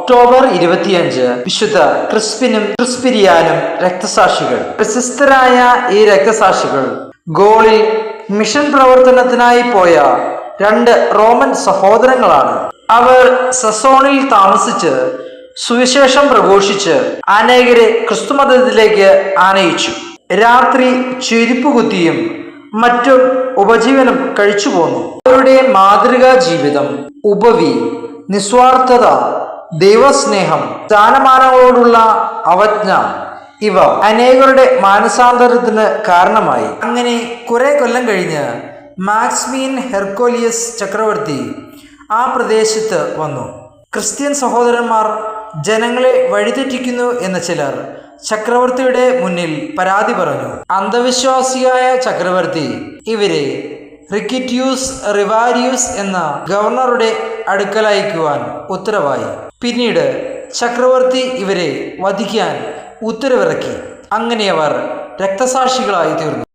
October 25 വിശുദ്ധ ക്രിസ്പിനും ക്രിസ്പിരിയാനും രക്തസാക്ഷികൾ. പ്രശസ്തരായ ഈ രക്തസാക്ഷികൾ ഗോളിൽ മിഷൻ പ്രവർത്തനത്തിനായി പോയ 2 റോമൻ സഹോദരങ്ങളാണ്. അവർ സസോണിൽ താമസിച്ച് സുവിശേഷം പ്രഘോഷിച്ച് അനേകരെ ക്രിസ്തുമതത്തിലേക്ക് ആനയിച്ചു. രാത്രി ചെരുപ്പുകുത്തിയും മറ്റും ഉപജീവനം കഴിച്ചു പോന്നു. അവരുടെ മാതൃകാ ജീവിതം, ഉപവി, നിസ്വാർത്ഥത, ദൈവസ്നേഹം, സ്ഥാനമാനങ്ങളോടുള്ള അവജ്ഞ ഇവ അനേകരുടെ മാനസാന്തരത്തിന് കാരണമായി. അങ്ങനെ കുറെ കൊല്ലം കഴിഞ്ഞ് മാക്സിമിയൻ ഹെർക്കോലിയസ് ചക്രവർത്തി ആ പ്രദേശത്ത് വന്നു. ക്രിസ്ത്യൻ സഹോദരന്മാർ ജനങ്ങളെ വഴിതെറ്റിക്കുന്നു എന്ന ചിലർ ചക്രവർത്തിയുടെ മുന്നിൽ പരാതി പറഞ്ഞു. അന്ധവിശ്വാസിയായ ചക്രവർത്തി ഇവരെ റിക്കിറ്റ്യൂസ് റിവാരിയൂസ് എന്ന ഗവർണറുടെ അടുക്കൽ അയക്കുവാൻ ഉത്തരവായി. പിന്നീട് ചക്രവർത്തി ഇവരെ വധിക്കാൻ ഉത്തരവിറക്കി. അങ്ങനെ അവർ രക്തസാക്ഷികളായി തീർന്നു.